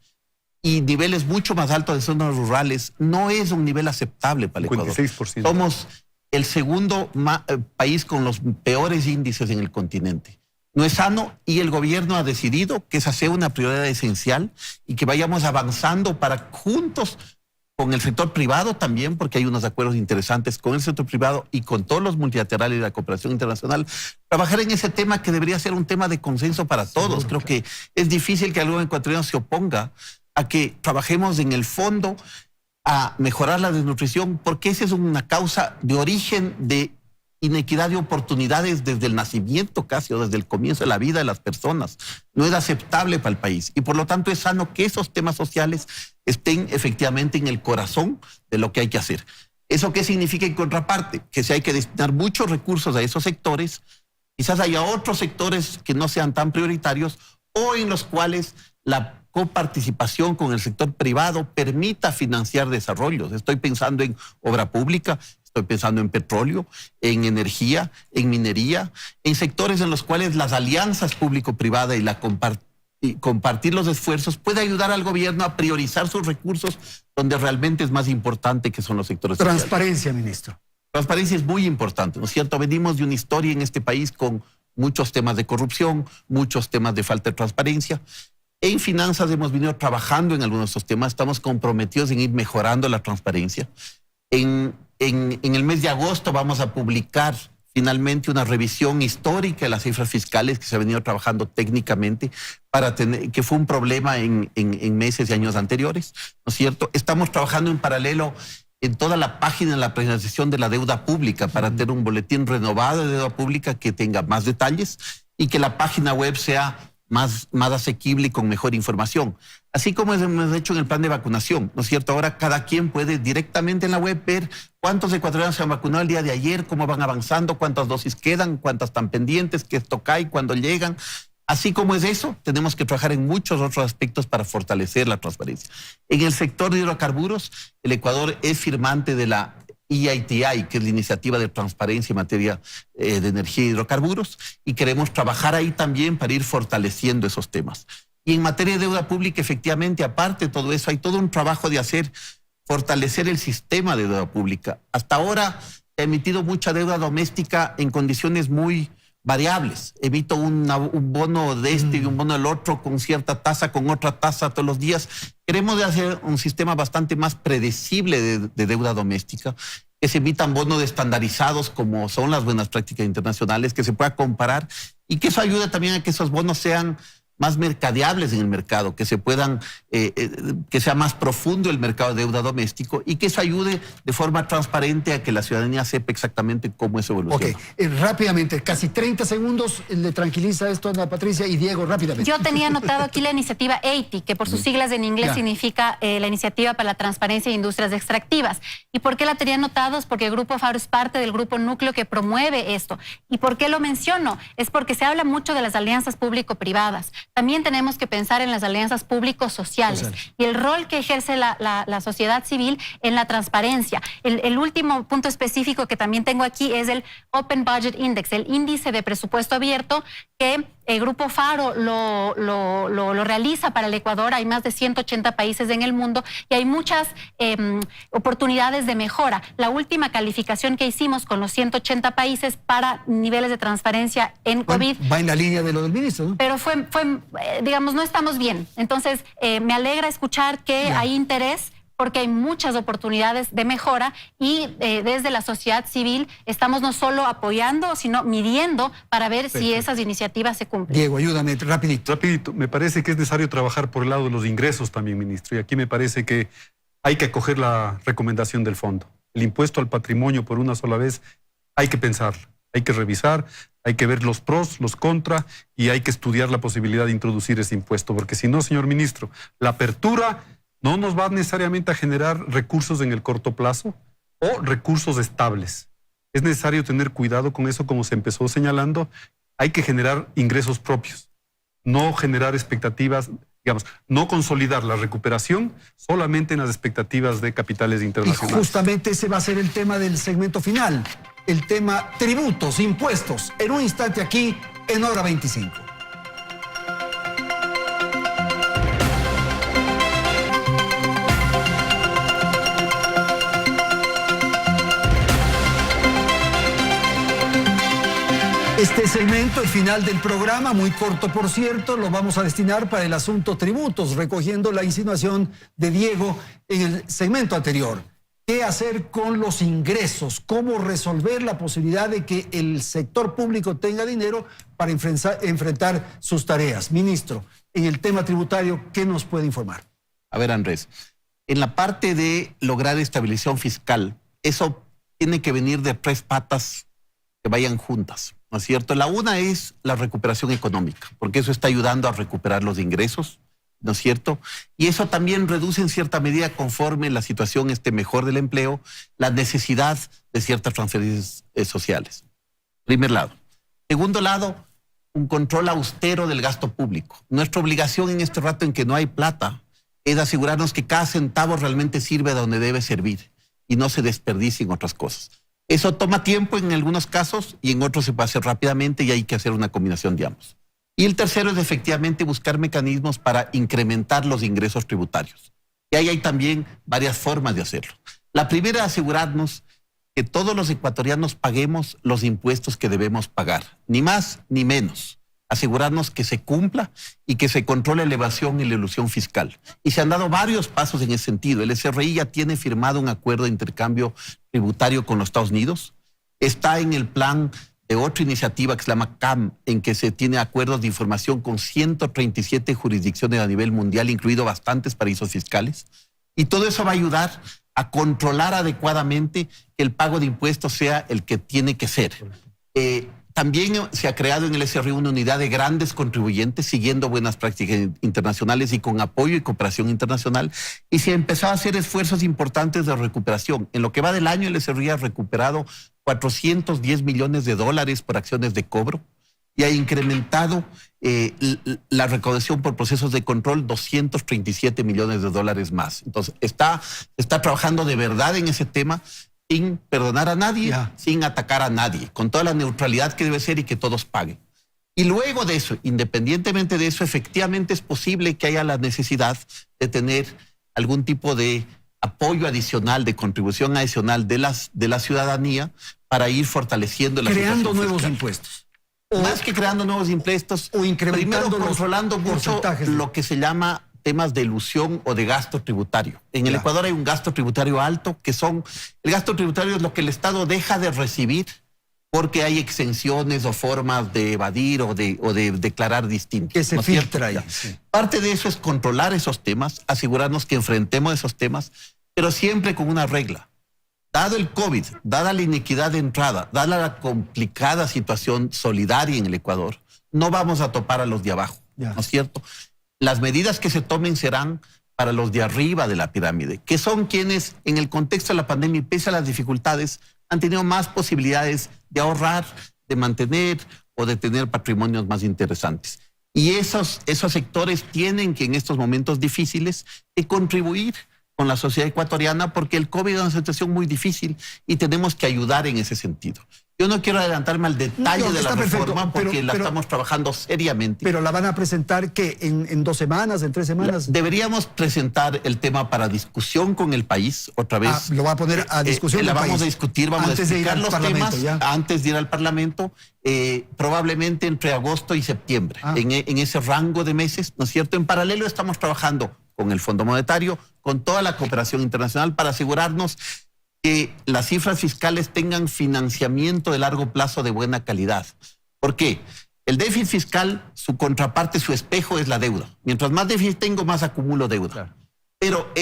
y niveles mucho más altos de zonas rurales no es un nivel aceptable para el Ecuador. 56%. Somos el segundo país con los peores índices en el continente. No es sano, y el gobierno ha decidido que esa sea una prioridad esencial y que vayamos avanzando para juntos con el sector privado también, porque hay unos acuerdos interesantes con el sector privado y con todos los multilaterales y la cooperación internacional, trabajar en ese tema que debería ser un tema de consenso para todos. Creo que es difícil que algún ecuatoriano se oponga a que trabajemos en el fondo a mejorar la desnutrición, porque esa es una causa de origen de inequidad de oportunidades desde el nacimiento casi, o desde el comienzo de la vida de las personas. No es aceptable para el país, y por lo tanto es sano que esos temas sociales estén efectivamente en el corazón de lo que hay que hacer. ¿Eso qué significa en contraparte? Que si hay que destinar muchos recursos a esos sectores, quizás haya otros sectores que no sean tan prioritarios o en los cuales la coparticipación con el sector privado permita financiar desarrollos. Estoy pensando en obra pública, estoy pensando en petróleo, en energía, en minería, en sectores en los cuales las alianzas público-privada y compartir los esfuerzos puede ayudar al gobierno a priorizar sus recursos donde realmente es más importante, que son los sectores sociales. Transparencia, ministro. Transparencia es muy importante, ¿no es cierto? Venimos de una historia en este país con muchos temas de corrupción, muchos temas de falta de transparencia. En finanzas hemos venido trabajando en algunos de estos temas, estamos comprometidos en ir mejorando la transparencia. En el mes de agosto vamos a publicar finalmente una revisión histórica de las cifras fiscales que se ha venido trabajando técnicamente que fue un problema en meses y años anteriores, ¿no es cierto? Estamos trabajando en paralelo en toda la página de la presentación de la deuda pública para tener un boletín renovado de deuda pública que tenga más detalles y que la página web sea más asequible y con mejor información. Así como hemos hecho en el plan de vacunación, ¿no es cierto? Ahora cada quien puede directamente en la web ver cuántos ecuatorianos se han vacunado el día de ayer, cómo van avanzando, cuántas dosis quedan, cuántas están pendientes, qué stock hay, cuándo llegan. Así como es eso, tenemos que trabajar en muchos otros aspectos para fortalecer la transparencia. En el sector de hidrocarburos, el Ecuador es firmante de la EITI, que es la Iniciativa de Transparencia en materia de energía y hidrocarburos, y queremos trabajar ahí también para ir fortaleciendo esos temas. Y en materia de deuda pública, efectivamente, aparte de todo eso, hay todo un trabajo de fortalecer el sistema de deuda pública. Hasta ahora se ha emitido mucha deuda doméstica en condiciones muy variables. Emito un bono de este y un bono del otro con cierta tasa, con otra tasa todos los días. Queremos hacer un sistema bastante más predecible de deuda doméstica, que se emitan bonos estandarizados como son las buenas prácticas internacionales, que se pueda comparar y que eso ayude también a que esos bonos sean más mercadeables en el mercado, que se puedan, que sea más profundo el mercado de deuda doméstico y que eso ayude de forma transparente a que la ciudadanía sepa exactamente cómo es evoluciona. Ok, rápidamente, casi 30 segundos, ¿le tranquiliza esto a Ana Patricia? Y Diego, rápidamente. Yo tenía anotado aquí la iniciativa EITI, que por sus siglas en inglés significa la Iniciativa para la Transparencia de Industrias Extractivas. ¿Y por qué la tenía anotado? Es porque el Grupo Faro es parte del grupo núcleo que promueve esto. ¿Y por qué lo menciono? Es porque se habla mucho de las alianzas público-privadas. También tenemos que pensar en las alianzas público-sociales y el rol que ejerce la sociedad civil en la transparencia. El último punto específico que también tengo aquí es el Open Budget Index, el índice de presupuesto abierto que el Grupo Faro lo realiza para el Ecuador. Hay más de 180 países en el mundo y hay muchas oportunidades de mejora. La última calificación que hicimos con los 180 países para niveles de transparencia en COVID... Va en la línea de lo del ministro, ¿no? Pero digamos, no estamos bien. Entonces, me alegra escuchar que hay interés, porque hay muchas oportunidades de mejora y desde la sociedad civil estamos no solo apoyando, sino midiendo para ver si esas iniciativas se cumplen. Diego, ayúdame, rapidito. Rapidito, me parece que es necesario trabajar por el lado de los ingresos también, ministro, y aquí me parece que hay que acoger la recomendación del fondo. El impuesto al patrimonio por una sola vez hay que pensarlo, hay que revisar, hay que ver los pros, los contra y hay que estudiar la posibilidad de introducir ese impuesto, porque si no, señor ministro, la apertura no nos va necesariamente a generar recursos en el corto plazo o recursos estables. Es necesario tener cuidado con eso, como se empezó señalando. Hay que generar ingresos propios, no generar expectativas, digamos, no consolidar la recuperación solamente en las expectativas de capitales internacionales. Y justamente ese va a ser el tema del segmento final, el tema tributos, impuestos, en un instante aquí en Hora 25. Este segmento, el final del programa, muy corto por cierto, lo vamos a destinar para el asunto tributos, recogiendo la insinuación de Diego en el segmento anterior. ¿Qué hacer con los ingresos? ¿Cómo resolver la posibilidad de que el sector público tenga dinero para enfrentar sus tareas? Ministro, en el tema tributario, ¿qué nos puede informar? A ver, Andrés, en la parte de lograr estabilización fiscal, eso tiene que venir de tres patas que vayan juntas, ¿no es cierto? La una es la recuperación económica, porque eso está ayudando a recuperar los ingresos. ¿no es cierto? Y eso también reduce en cierta medida, conforme la situación esté mejor del empleo, la necesidad de ciertas transferencias sociales. Primer lado. Segundo lado, un control austero del gasto público. Nuestra obligación en este rato en que no hay plata es asegurarnos que cada centavo realmente sirve donde debe servir y no se desperdicie en otras cosas. Eso toma tiempo en algunos casos y en otros se puede hacer rápidamente y hay que hacer una combinación de ambos. Y el tercero es efectivamente buscar mecanismos para incrementar los ingresos tributarios. Y ahí hay también varias formas de hacerlo. La primera es asegurarnos que todos los ecuatorianos paguemos los impuestos que debemos pagar, ni más ni menos. Asegurarnos que se cumpla y que se controle la evasión y la elusión fiscal. Y se han dado varios pasos en ese sentido. El SRI ya tiene firmado un acuerdo de intercambio tributario con los Estados Unidos. Está en el plan de otra iniciativa que se llama CAM, en que se tiene acuerdos de información con 137 jurisdicciones a nivel mundial, incluido bastantes paraísos fiscales. Y todo eso va a ayudar a controlar adecuadamente que el pago de impuestos sea el que tiene que ser. También se ha creado en el SRI una unidad de grandes contribuyentes siguiendo buenas prácticas internacionales y con apoyo y cooperación internacional, y se ha empezado a hacer esfuerzos importantes de recuperación. En lo que va del año, el SRI ha recuperado $410 millones por acciones de cobro y ha incrementado la recaudación por procesos de control $237 millones más. Entonces, está trabajando de verdad en ese tema, sin perdonar a nadie, sin atacar a nadie, con toda la neutralidad que debe ser y que todos paguen. Y luego de eso, independientemente de eso, efectivamente es posible que haya la necesidad de tener algún tipo de apoyo adicional, de contribución adicional de la ciudadanía para ir fortaleciendo la situación creando nuevos fiscal. impuestos. Más que creando nuevos impuestos, o incrementando primero controlando mucho lo que se llama temas de ilusión o de gasto tributario. En el Ecuador hay un gasto tributario alto, el gasto tributario es lo que el Estado deja de recibir porque hay exenciones o formas de evadir o de declarar distintos. Que se filtra ahí. Sí. Parte de eso es controlar esos temas, asegurarnos que enfrentemos esos temas, pero siempre con una regla. Dado el COVID, dada la inequidad de entrada, dada la complicada situación solidaria en el Ecuador, no vamos a topar a los de abajo, ¿no es cierto? Las medidas que se tomen serán para los de arriba de la pirámide, que son quienes en el contexto de la pandemia y pese a las dificultades han tenido más posibilidades de ahorrar, de mantener o de tener patrimonios más interesantes. Y esos sectores tienen que en estos momentos difíciles de contribuir con la sociedad ecuatoriana porque el COVID es una situación muy difícil y tenemos que ayudar en ese sentido. Yo no quiero adelantarme al detalle de la reforma porque la estamos trabajando seriamente. Pero la van a presentar ¿qué? ¿En 2 semanas, en 3 semanas? Deberíamos presentar el tema para discusión con el país otra vez. Lo va a poner a discusión la del vamos país. a discutir, vamos antes a explicar los temas antes de ir al Parlamento, probablemente entre agosto y septiembre, en ese rango de meses, ¿no es cierto? En paralelo estamos trabajando con el Fondo Monetario, con toda la cooperación internacional para asegurarnos que las cifras fiscales tengan financiamiento de largo plazo de buena calidad. ¿Por qué? El déficit fiscal, su contraparte, su espejo es la deuda. Mientras más déficit tengo, más acumulo deuda. Claro. Pero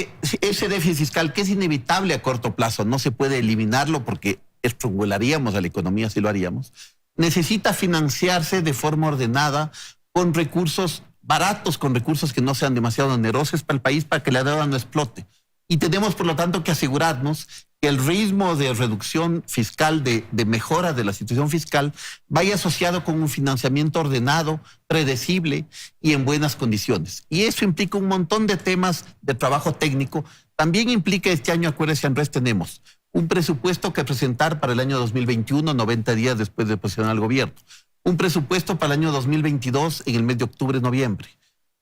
ese déficit fiscal, que es inevitable a corto plazo, no se puede eliminarlo porque estrangularíamos a la economía si lo haríamos, necesita financiarse de forma ordenada con recursos baratos, con recursos que no sean demasiado onerosos para el país para que la deuda no explote. Y tenemos, por lo tanto, que asegurarnos que el ritmo de reducción fiscal, de mejora de la situación fiscal, vaya asociado con un financiamiento ordenado, predecible y en buenas condiciones. Y eso implica un montón de temas de trabajo técnico. También implica este año, acuérdense, Andrés, tenemos un presupuesto que presentar para el año 2021, 90 días después de posicionar al gobierno. Un presupuesto para el año 2022 en el mes de octubre, noviembre.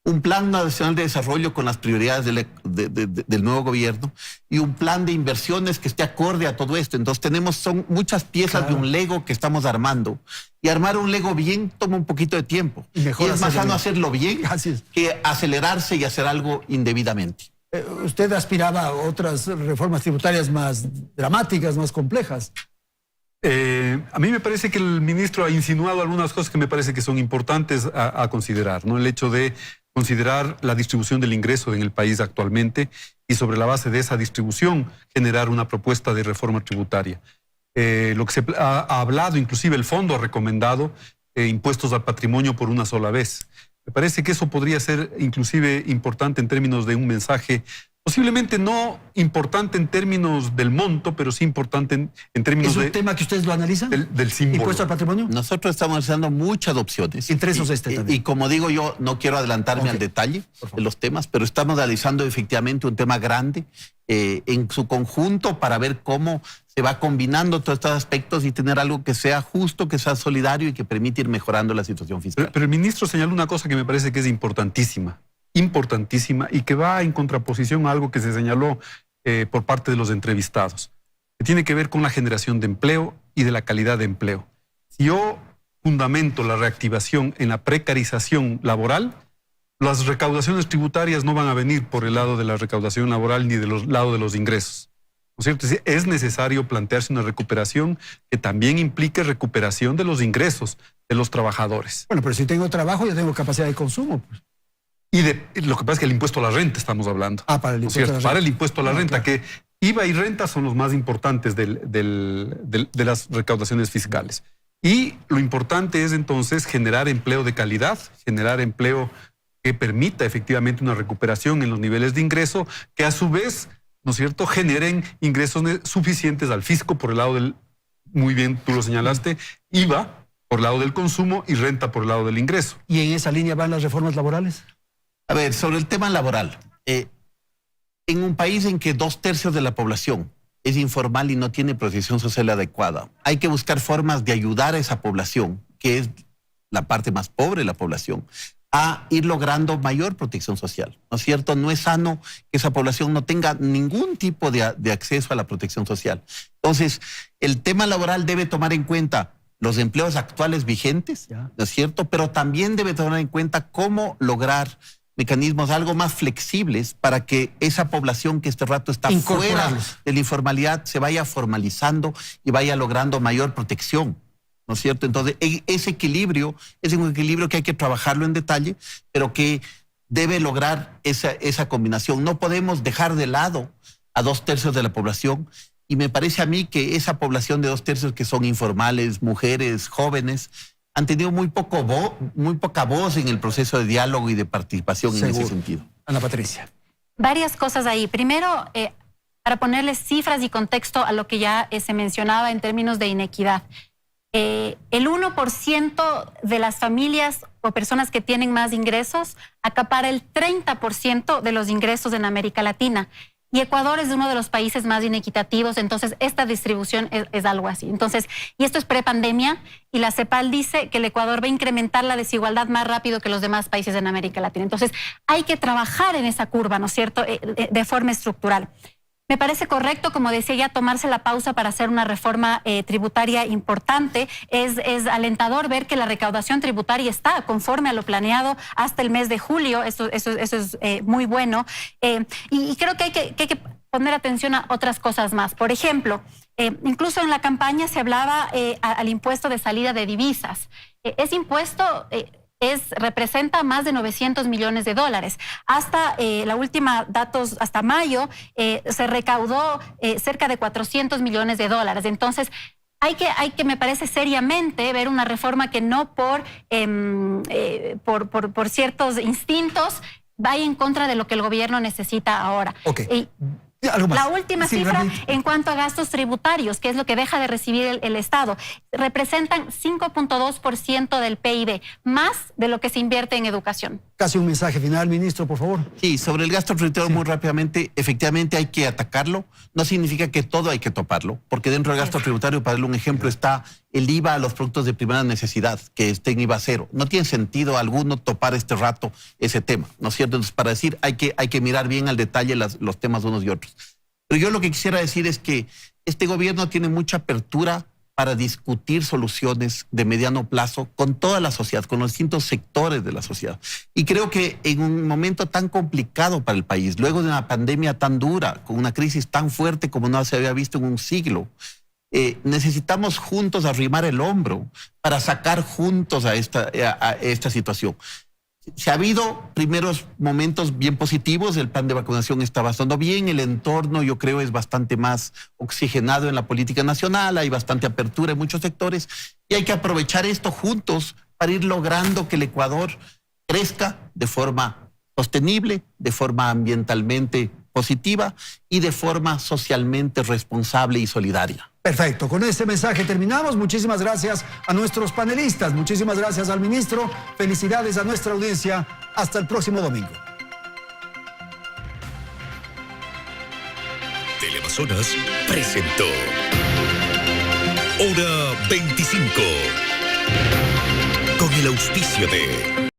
Un plan nacional de desarrollo con las prioridades del nuevo gobierno y un plan de inversiones que esté acorde a todo esto. Entonces son muchas piezas de un Lego que estamos armando. Y armar un Lego bien toma un poquito de tiempo. Y es más sano hacerlo bien que acelerarse y hacer algo indebidamente. Usted aspiraba a otras reformas tributarias más dramáticas, más complejas. A mí me parece que el ministro ha insinuado algunas cosas que me parece que son importantes a considerar, ¿no? El hecho de considerar la distribución del ingreso en el país actualmente y sobre la base de esa distribución generar una propuesta de reforma tributaria. Lo que se ha hablado, inclusive el fondo ha recomendado impuestos al patrimonio por una sola vez. Me parece que eso podría ser inclusive importante en términos de un mensaje, posiblemente no importante en términos del monto, pero sí importante en términos ¿Es un tema que ustedes lo analizan? del símbolo. ¿Impuesto al patrimonio? Nosotros estamos analizando muchas opciones. Entre esos también. Y como digo yo, no quiero adelantarme al detalle de los temas, pero estamos analizando efectivamente un tema grande en su conjunto para ver cómo se va combinando todos estos aspectos y tener algo que sea justo, que sea solidario y que permita ir mejorando la situación fiscal. Pero el ministro señaló una cosa que me parece que es importantísima y que va en contraposición a algo que se señaló por parte de los entrevistados, que tiene que ver con la generación de empleo y de la calidad de empleo. Si yo fundamento la reactivación en la precarización laboral, las recaudaciones tributarias no van a venir por el lado de la recaudación laboral ni del lado de los ingresos. ¿No es cierto? Es necesario plantearse una recuperación que también implique recuperación de los ingresos de los trabajadores. Bueno, pero si tengo trabajo, yo tengo capacidad de consumo, pues. Lo que pasa es que el impuesto a la renta estamos hablando. Para el impuesto a la renta. Para el impuesto a la renta, claro. Que IVA y renta son los más importantes de las recaudaciones fiscales. Y lo importante es entonces generar empleo de calidad, generar empleo que permita efectivamente una recuperación en los niveles de ingreso, que a su vez, ¿no es cierto?, generen ingresos suficientes al fisco por el lado del, muy bien tú lo señalaste, IVA por el lado del consumo y renta por el lado del ingreso. ¿Y en esa línea van las reformas laborales? A ver, sobre el tema laboral, en un país en que 2/3 de la población es informal y no tiene protección social adecuada, hay que buscar formas de ayudar a esa población, que es la parte más pobre de la población, a ir logrando mayor protección social, ¿no es cierto? No es sano que esa población no tenga ningún tipo de acceso a la protección social. Entonces, el tema laboral debe tomar en cuenta los empleos actuales vigentes, ¿no es cierto? Pero también debe tomar en cuenta cómo lograr mecanismos algo más flexibles para que esa población que este rato está fuera de la informalidad se vaya formalizando y vaya logrando mayor protección, ¿no es cierto? Entonces, ese equilibrio es un equilibrio que hay que trabajarlo en detalle, pero que debe lograr esa combinación. No podemos dejar de lado a 2/3 de la población, y me parece a mí que esa población de 2/3 que son informales, mujeres, jóvenes, han tenido muy poca voz en el proceso de diálogo y de participación. Seguro. En ese sentido. Ana Patricia. Varias cosas ahí. Primero, para ponerles cifras y contexto a lo que ya se mencionaba en términos de inequidad. El 1% de las familias o personas que tienen más ingresos acapara el 30% de los ingresos en América Latina. Y Ecuador es uno de los países más inequitativos, entonces esta distribución es algo así. Entonces, y esto es prepandemia, y la CEPAL dice que el Ecuador va a incrementar la desigualdad más rápido que los demás países en América Latina. Entonces, hay que trabajar en esa curva, ¿no es cierto?, de forma estructural. Me parece correcto, como decía ya, tomarse la pausa para hacer una reforma tributaria importante. Es alentador ver que la recaudación tributaria está conforme a lo planeado hasta el mes de julio. Eso es muy bueno. Y creo que hay que poner atención a otras cosas más. Por ejemplo, incluso en la campaña se hablaba al impuesto de salida de divisas. Ese impuesto representa más de $900 millones. Hasta la última datos, hasta mayo, se recaudó cerca de $400 millones. Entonces, hay que, me parece, seriamente ver una reforma que no por ciertos instintos vaya en contra de lo que el gobierno necesita ahora. Okay. La última cifra en cuanto a gastos tributarios, que es lo que deja de recibir el Estado, representan 5.2% del PIB, más de lo que se invierte en educación. Casi un mensaje final, ministro, por favor. Sí, sobre el gasto tributario muy rápidamente, efectivamente hay que atacarlo. No significa que todo hay que toparlo, porque dentro del gasto tributario, para darle un ejemplo, está el IVA a los productos de primera necesidad, que esté en IVA cero. No tiene sentido alguno topar este rato ese tema, ¿no es cierto? Entonces, para decir, hay que mirar bien al detalle los temas unos y otros. Pero yo lo que quisiera decir es que este gobierno tiene mucha apertura para discutir soluciones de mediano plazo con toda la sociedad, con los distintos sectores de la sociedad. Y creo que en un momento tan complicado para el país, luego de una pandemia tan dura, con una crisis tan fuerte como no se había visto en un siglo, necesitamos juntos arrimar el hombro para sacar juntos a esta situación. Se ha habido primeros momentos bien positivos, el plan de vacunación está bastante bien, el entorno yo creo es bastante más oxigenado en la política nacional, hay bastante apertura en muchos sectores y hay que aprovechar esto juntos para ir logrando que el Ecuador crezca de forma sostenible, de forma ambientalmente positiva y de forma socialmente responsable y solidaria. Perfecto, con este mensaje terminamos. Muchísimas gracias a nuestros panelistas, muchísimas gracias al ministro, felicidades a nuestra audiencia. Hasta el próximo domingo. Teleamazonas presentó Hora 25 con el auspicio de